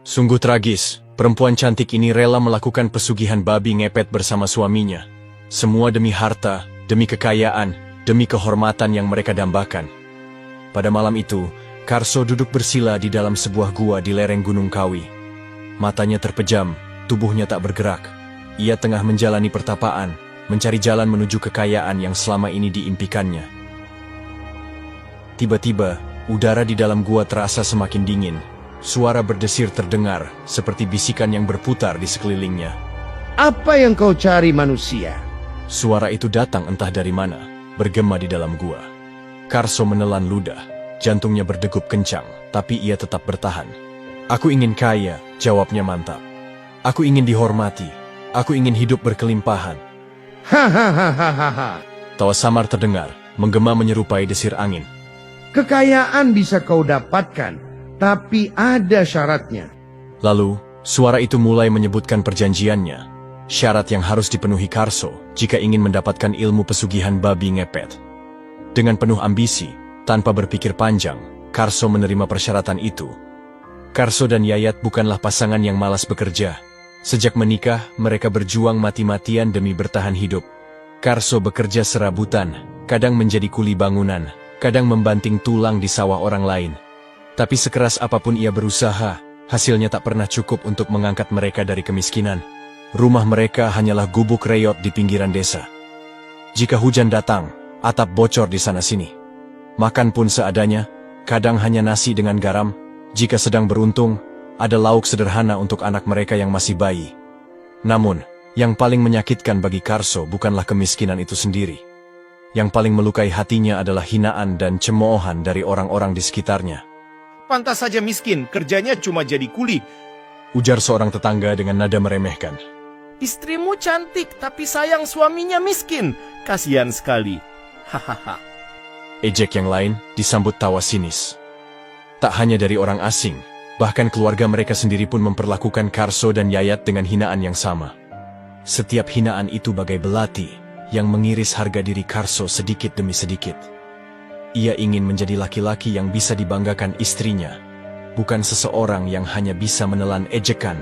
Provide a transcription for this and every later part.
Sungguh tragis, perempuan cantik ini rela melakukan pesugihan babi ngepet bersama suaminya. Semua demi harta, demi kekayaan, demi kehormatan yang mereka dambakan. Pada malam itu, Karso duduk bersila di dalam sebuah gua di lereng Gunung Kawi. Matanya terpejam, tubuhnya tak bergerak. Ia tengah menjalani pertapaan, mencari jalan menuju kekayaan yang selama ini diimpikannya. Tiba-tiba, udara di dalam gua terasa semakin dingin. Suara berdesir terdengar, seperti bisikan yang berputar di sekelilingnya. Apa yang kau cari, manusia? Suara itu datang entah dari mana, bergema di dalam gua. Karso menelan ludah, jantungnya berdegup kencang, tapi ia tetap bertahan. Aku ingin kaya, jawabnya mantap. Aku ingin dihormati, aku ingin hidup berkelimpahan. Hahaha. Tawa samar terdengar, menggema menyerupai desir angin. Kekayaan bisa kau dapatkan, tapi ada syaratnya. Lalu, suara itu mulai menyebutkan perjanjiannya. Syarat yang harus dipenuhi Karso jika ingin mendapatkan ilmu pesugihan babi ngepet. Dengan penuh ambisi, tanpa berpikir panjang, Karso menerima persyaratan itu. Karso dan Yayat bukanlah pasangan yang malas bekerja. Sejak menikah, mereka berjuang mati-matian demi bertahan hidup. Karso bekerja serabutan, kadang menjadi kuli bangunan, kadang membanting tulang di sawah orang lain. Tapi sekeras apapun ia berusaha, hasilnya tak pernah cukup untuk mengangkat mereka dari kemiskinan. Rumah mereka hanyalah gubuk reyot di pinggiran desa. Jika hujan datang, atap bocor di sana-sini. Makan pun seadanya, kadang hanya nasi dengan garam. Jika sedang beruntung, ada lauk sederhana untuk anak mereka yang masih bayi. Namun, yang paling menyakitkan bagi Karso bukanlah kemiskinan itu sendiri. Yang paling melukai hatinya adalah hinaan dan cemoohan dari orang-orang di sekitarnya. Pantas saja miskin, kerjanya cuma jadi kuli. Ujar seorang tetangga dengan nada meremehkan. Istrimu cantik, tapi sayang suaminya miskin. Kasihan sekali. Hahaha. Ejek yang lain disambut tawa sinis. Tak hanya dari orang asing, bahkan keluarga mereka sendiri pun memperlakukan Karso dan Yayat dengan hinaan yang sama. Setiap hinaan itu bagai belati yang mengiris harga diri Karso sedikit demi sedikit. Ia ingin menjadi laki-laki yang bisa dibanggakan istrinya, bukan seseorang yang hanya bisa menelan ejekan.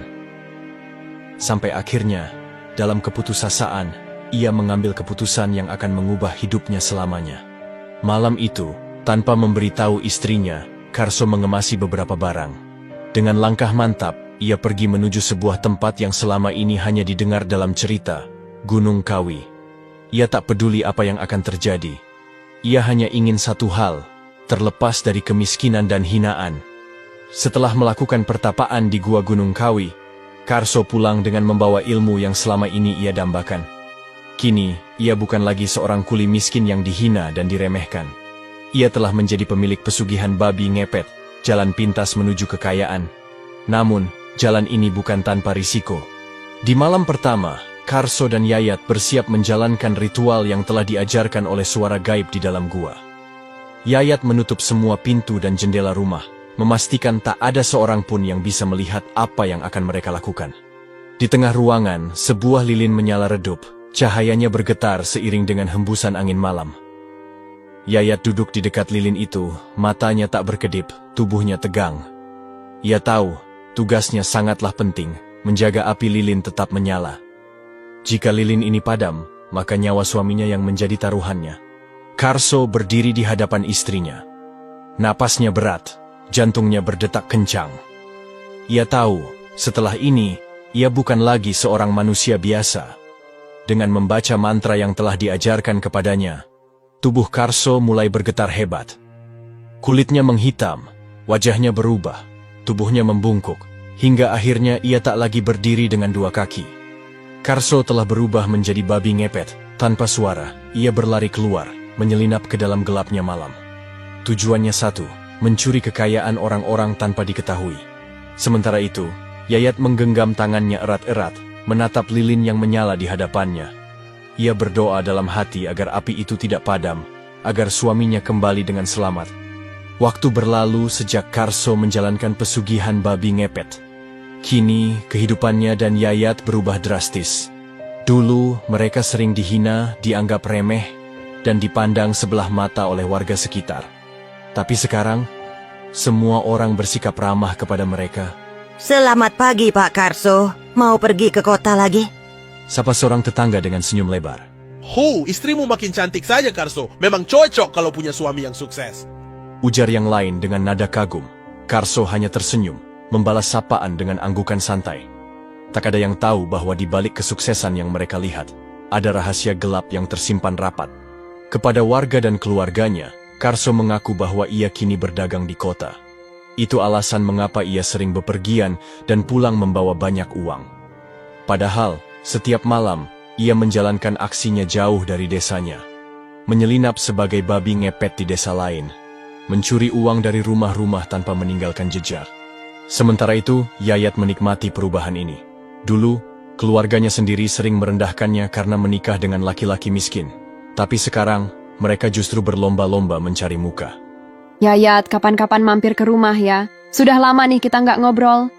Sampai akhirnya, dalam keputusasaan, ia mengambil keputusan yang akan mengubah hidupnya selamanya. Malam itu, tanpa memberitahu istrinya, Karso mengemasi beberapa barang. Dengan langkah mantap, ia pergi menuju sebuah tempat yang selama ini hanya didengar dalam cerita, Gunung Kawi. Ia tak peduli apa yang akan terjadi. Ia hanya ingin satu hal, terlepas dari kemiskinan dan hinaan. Setelah melakukan pertapaan di Gua Gunung Kawi, Karso pulang dengan membawa ilmu yang selama ini ia dambakan. Kini, ia bukan lagi seorang kuli miskin yang dihina dan diremehkan. Ia telah menjadi pemilik pesugihan babi ngepet, jalan pintas menuju kekayaan. Namun, jalan ini bukan tanpa risiko. Di malam pertama, Karso dan Yayat bersiap menjalankan ritual yang telah diajarkan oleh suara gaib di dalam gua. Yayat menutup semua pintu dan jendela rumah, memastikan tak ada seorang pun yang bisa melihat apa yang akan mereka lakukan. Di tengah ruangan, sebuah lilin menyala redup, cahayanya bergetar seiring dengan hembusan angin malam. Yayat duduk di dekat lilin itu, matanya tak berkedip, tubuhnya tegang. Ia tahu, tugasnya sangatlah penting, menjaga api lilin tetap menyala. Jika lilin ini padam, maka nyawa suaminya yang menjadi taruhannya. Karso berdiri di hadapan istrinya. Napasnya berat, jantungnya berdetak kencang. Ia tahu, setelah ini, ia bukan lagi seorang manusia biasa. Dengan membaca mantra yang telah diajarkan kepadanya, tubuh Karso mulai bergetar hebat. Kulitnya menghitam, wajahnya berubah, tubuhnya membungkuk, hingga akhirnya ia tak lagi berdiri dengan dua kaki. Karso telah berubah menjadi babi ngepet. Tanpa suara, ia berlari keluar, menyelinap ke dalam gelapnya malam. Tujuannya satu, mencuri kekayaan orang-orang tanpa diketahui. Sementara itu, Yayat menggenggam tangannya erat-erat, menatap lilin yang menyala di hadapannya. Ia berdoa dalam hati agar api itu tidak padam, agar suaminya kembali dengan selamat. Waktu berlalu sejak Karso menjalankan pesugihan babi ngepet. Kini, kehidupannya dan Yayat berubah drastis. Dulu, mereka sering dihina, dianggap remeh, dan dipandang sebelah mata oleh warga sekitar. Tapi sekarang, semua orang bersikap ramah kepada mereka. Selamat pagi, Pak Karso. Mau pergi ke kota lagi? Sapa seorang tetangga dengan senyum lebar. Istrimu makin cantik saja, Karso. Memang cocok kalau punya suami yang sukses. Ujar yang lain dengan nada kagum. Karso hanya tersenyum, membalas sapaan dengan anggukan santai. Tak ada yang tahu bahwa di balik kesuksesan yang mereka lihat, ada rahasia gelap yang tersimpan rapat. Kepada warga dan keluarganya, Karso mengaku bahwa ia kini berdagang di kota. Itu alasan mengapa ia sering bepergian dan pulang membawa banyak uang. Padahal, setiap malam, ia menjalankan aksinya jauh dari desanya. Menyelinap sebagai babi ngepet di desa lain. Mencuri uang dari rumah-rumah tanpa meninggalkan jejak. Sementara itu, Yayat menikmati perubahan ini. Dulu, keluarganya sendiri sering merendahkannya karena menikah dengan laki-laki miskin. Tapi sekarang, mereka justru berlomba-lomba mencari muka. Yayat, kapan-kapan mampir ke rumah ya. Sudah lama nih kita nggak ngobrol.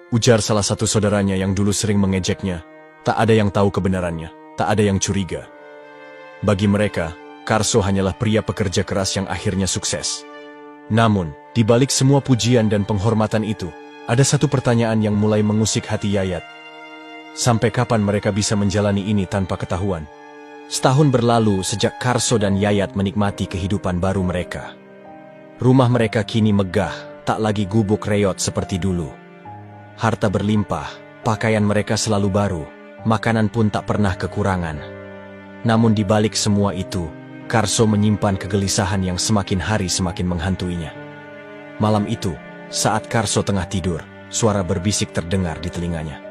Ujar salah satu saudaranya yang dulu sering mengejeknya. Tak ada yang tahu kebenarannya, tak ada yang curiga. Bagi mereka, Karso hanyalah pria pekerja keras yang akhirnya sukses. Namun, di balik semua pujian dan penghormatan itu, ada satu pertanyaan yang mulai mengusik hati Yayat. Sampai kapan mereka bisa menjalani ini tanpa ketahuan? Setahun berlalu sejak Karso dan Yayat menikmati kehidupan baru mereka. Rumah mereka kini megah, tak lagi gubuk reot seperti dulu. Harta berlimpah, pakaian mereka selalu baru, makanan pun tak pernah kekurangan. Namun di balik semua itu, Karso menyimpan kegelisahan yang semakin hari semakin menghantuinya. Malam itu, saat Karso tengah tidur, suara berbisik terdengar di telinganya.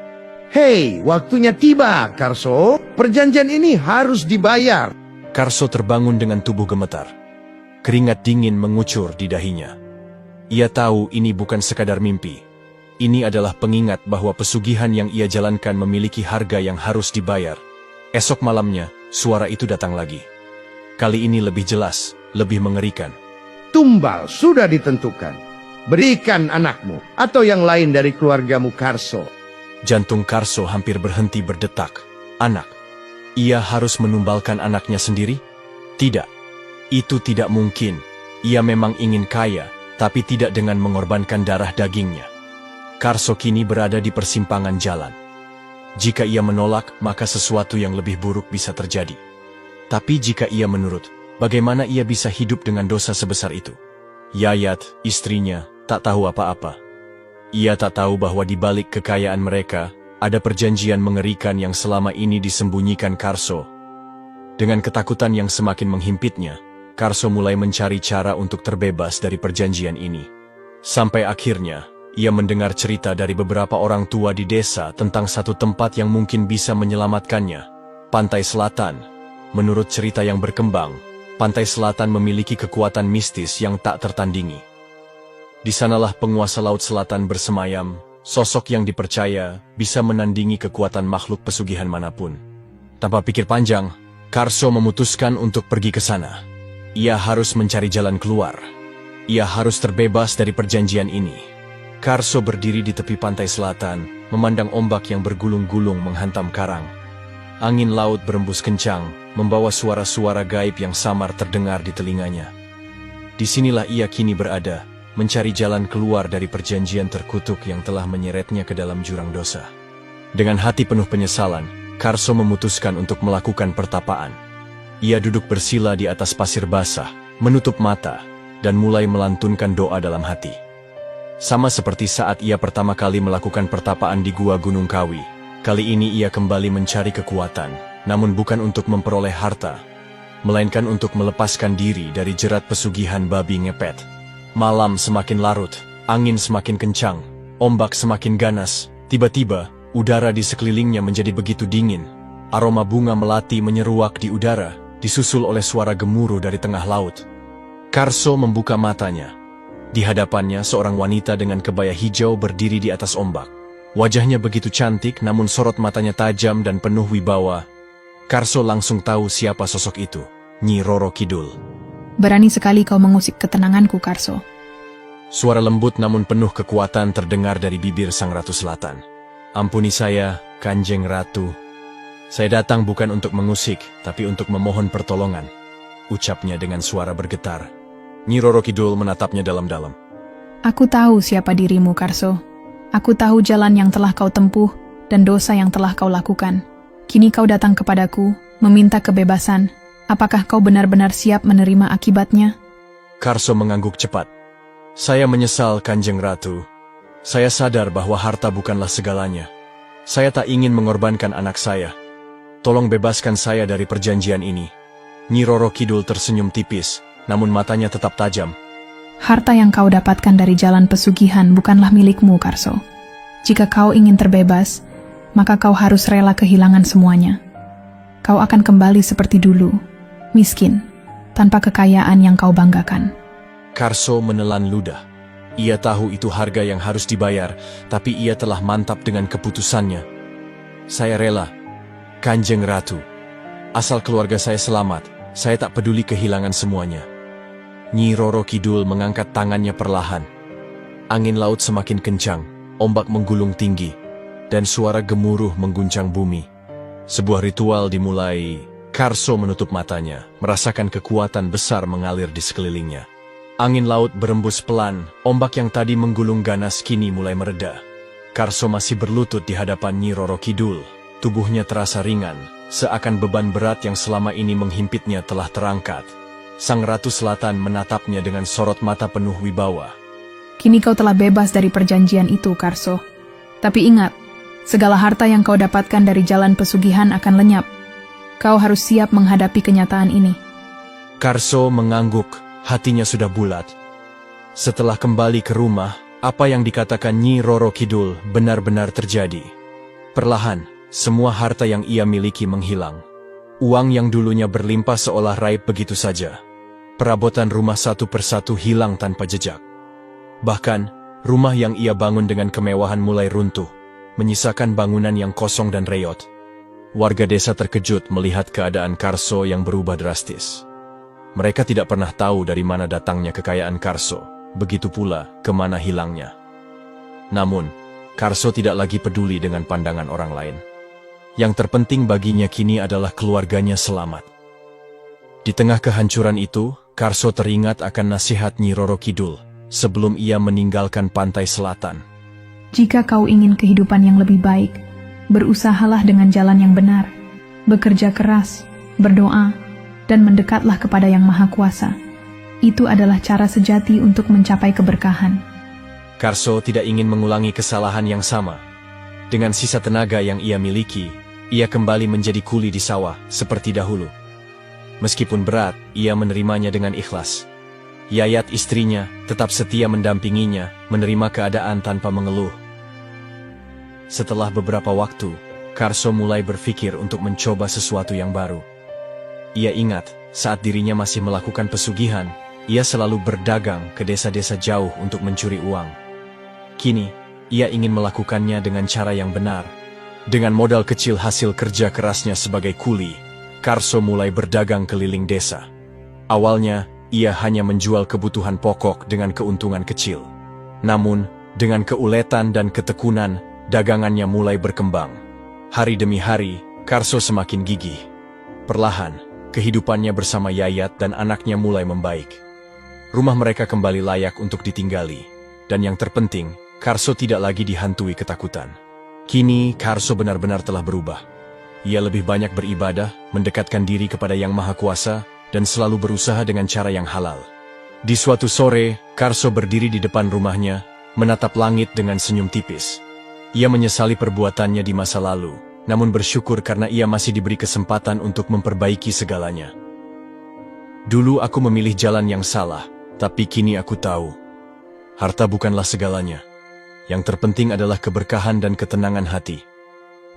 Hei, waktunya tiba, Karso. Perjanjian ini harus dibayar. Karso terbangun dengan tubuh gemetar. Keringat dingin mengucur di dahinya. Ia tahu ini bukan sekadar mimpi. Ini adalah pengingat bahwa pesugihan yang ia jalankan memiliki harga yang harus dibayar. Esok malamnya, suara itu datang lagi. Kali ini lebih jelas, lebih mengerikan. Tumbal sudah ditentukan. Berikan anakmu atau yang lain dari keluargamu, Karso. Jantung Karso hampir berhenti berdetak. Anak. Ia harus menumbalkan anaknya sendiri? Tidak. Itu tidak mungkin. Ia memang ingin kaya, tapi tidak dengan mengorbankan darah dagingnya. Karso kini berada di persimpangan jalan. Jika ia menolak, maka sesuatu yang lebih buruk bisa terjadi. Tapi jika ia menurut, bagaimana ia bisa hidup dengan dosa sebesar itu? Yayat, istrinya, tak tahu apa-apa. Ia tak tahu bahwa di balik kekayaan mereka, ada perjanjian mengerikan yang selama ini disembunyikan Karso. Dengan ketakutan yang semakin menghimpitnya, Karso mulai mencari cara untuk terbebas dari perjanjian ini. Sampai akhirnya, ia mendengar cerita dari beberapa orang tua di desa tentang satu tempat yang mungkin bisa menyelamatkannya. Pantai Selatan. Menurut cerita yang berkembang, Pantai Selatan memiliki kekuatan mistis yang tak tertandingi. Di sanalah penguasa Laut Selatan bersemayam, sosok yang dipercaya bisa menandingi kekuatan makhluk pesugihan manapun. Tanpa pikir panjang, Karso memutuskan untuk pergi ke sana. Ia harus mencari jalan keluar. Ia harus terbebas dari perjanjian ini. Karso berdiri di tepi pantai selatan, memandang ombak yang bergulung-gulung menghantam karang. Angin laut berembus kencang, membawa suara-suara gaib yang samar terdengar di telinganya. Disinilah ia kini berada, mencari jalan keluar dari perjanjian terkutuk yang telah menyeretnya ke dalam jurang dosa. Dengan hati penuh penyesalan, Karso memutuskan untuk melakukan pertapaan. Ia duduk bersila di atas pasir basah, menutup mata, dan mulai melantunkan doa dalam hati. Sama seperti saat ia pertama kali melakukan pertapaan di Gua Gunung Kawi, kali ini ia kembali mencari kekuatan, namun bukan untuk memperoleh harta, melainkan untuk melepaskan diri dari jerat pesugihan babi ngepet. Malam semakin larut, angin semakin kencang, ombak semakin ganas. Tiba-tiba, udara di sekelilingnya menjadi begitu dingin. Aroma bunga melati menyeruak di udara, disusul oleh suara gemuruh dari tengah laut. Karso membuka matanya. Di hadapannya seorang wanita dengan kebaya hijau berdiri di atas ombak. Wajahnya begitu cantik namun sorot matanya tajam dan penuh wibawa. Karso langsung tahu siapa sosok itu, Nyi Roro Kidul. Berani sekali kau mengusik ketenanganku, Karso. Suara lembut namun penuh kekuatan terdengar dari bibir Sang Ratu Selatan. Ampuni saya, Kanjeng Ratu. Saya datang bukan untuk mengusik, tapi untuk memohon pertolongan, ucapnya dengan suara bergetar. Nyi Roro Kidul menatapnya dalam-dalam. Aku tahu siapa dirimu, Karso. Aku tahu jalan yang telah kau tempuh dan dosa yang telah kau lakukan. Kini kau datang kepadaku, meminta kebebasan. Apakah kau benar-benar siap menerima akibatnya? Karso mengangguk cepat. Saya menyesal, Kanjeng Ratu. Saya sadar bahwa harta bukanlah segalanya. Saya tak ingin mengorbankan anak saya. Tolong bebaskan saya dari perjanjian ini. Nyi Roro Kidul tersenyum tipis, namun matanya tetap tajam. Harta yang kau dapatkan dari jalan pesugihan bukanlah milikmu, Karso. Jika kau ingin terbebas, maka kau harus rela kehilangan semuanya. Kau akan kembali seperti dulu, miskin, tanpa kekayaan yang kau banggakan. Karso menelan ludah. Ia tahu itu harga yang harus dibayar, tapi ia telah mantap dengan keputusannya. Saya rela, Kanjeng Ratu. Asal keluarga saya selamat, saya tak peduli kehilangan semuanya. Nyi Roro Kidul mengangkat tangannya perlahan. Angin laut semakin kencang, ombak menggulung tinggi, dan suara gemuruh mengguncang bumi. Sebuah ritual dimulai. Karso menutup matanya, merasakan kekuatan besar mengalir di sekelilingnya. Angin laut berembus pelan, ombak yang tadi menggulung ganas kini mulai mereda. Karso masih berlutut di hadapan Nyi Roro Kidul. Tubuhnya terasa ringan, seakan beban berat yang selama ini menghimpitnya telah terangkat. Sang Ratu Selatan menatapnya dengan sorot mata penuh wibawa. Kini kau telah bebas dari perjanjian itu, Karso. Tapi ingat, segala harta yang kau dapatkan dari jalan pesugihan akan lenyap. Kau harus siap menghadapi kenyataan ini. Karso mengangguk, hatinya sudah bulat. Setelah kembali ke rumah, apa yang dikatakan Nyi Roro Kidul benar-benar terjadi. Perlahan, semua harta yang ia miliki menghilang. Uang yang dulunya berlimpah seolah raib begitu saja. Perabotan rumah satu persatu hilang tanpa jejak. Bahkan, rumah yang ia bangun dengan kemewahan mulai runtuh, menyisakan bangunan yang kosong dan reot. Warga desa terkejut melihat keadaan Karso yang berubah drastis. Mereka tidak pernah tahu dari mana datangnya kekayaan Karso, begitu pula kemana hilangnya. Namun, Karso tidak lagi peduli dengan pandangan orang lain. Yang terpenting baginya kini adalah keluarganya selamat. Di tengah kehancuran itu, Karso teringat akan nasihat Nyi Roro Kidul sebelum ia meninggalkan pantai selatan. Jika kau ingin kehidupan yang lebih baik, berusahalah dengan jalan yang benar, bekerja keras, berdoa, dan mendekatlah kepada Yang Maha Kuasa. Itu adalah cara sejati untuk mencapai keberkahan. Karso tidak ingin mengulangi kesalahan yang sama. Dengan sisa tenaga yang ia miliki, ia kembali menjadi kuli di sawah seperti dahulu. Meskipun berat, ia menerimanya dengan ikhlas. Yayat istrinya tetap setia mendampinginya, menerima keadaan tanpa mengeluh. Setelah beberapa waktu, Karso mulai berpikir untuk mencoba sesuatu yang baru. Ia ingat, saat dirinya masih melakukan pesugihan, ia selalu berdagang ke desa-desa jauh untuk mencuri uang. Kini, ia ingin melakukannya dengan cara yang benar. Dengan modal kecil hasil kerja kerasnya sebagai kuli, Karso mulai berdagang keliling desa. Awalnya, ia hanya menjual kebutuhan pokok dengan keuntungan kecil. Namun, dengan keuletan dan ketekunan, dagangannya mulai berkembang. Hari demi hari, Karso semakin gigih. Perlahan, kehidupannya bersama Yayat dan anaknya mulai membaik. Rumah mereka kembali layak untuk ditinggali. Dan yang terpenting, Karso tidak lagi dihantui ketakutan. Kini, Karso benar-benar telah berubah. Ia lebih banyak beribadah, mendekatkan diri kepada Yang Maha Kuasa, dan selalu berusaha dengan cara yang halal. Di suatu sore, Karso berdiri di depan rumahnya, menatap langit dengan senyum tipis. Ia menyesali perbuatannya di masa lalu, namun bersyukur karena ia masih diberi kesempatan untuk memperbaiki segalanya. Dulu aku memilih jalan yang salah, tapi kini aku tahu. Harta bukanlah segalanya. Yang terpenting adalah keberkahan dan ketenangan hati.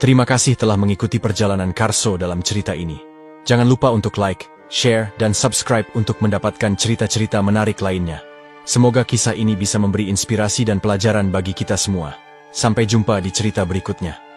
Terima kasih telah mengikuti perjalanan Karso dalam cerita ini. Jangan lupa untuk like, share, dan subscribe untuk mendapatkan cerita-cerita menarik lainnya. Semoga kisah ini bisa memberi inspirasi dan pelajaran bagi kita semua. Sampai jumpa di cerita berikutnya.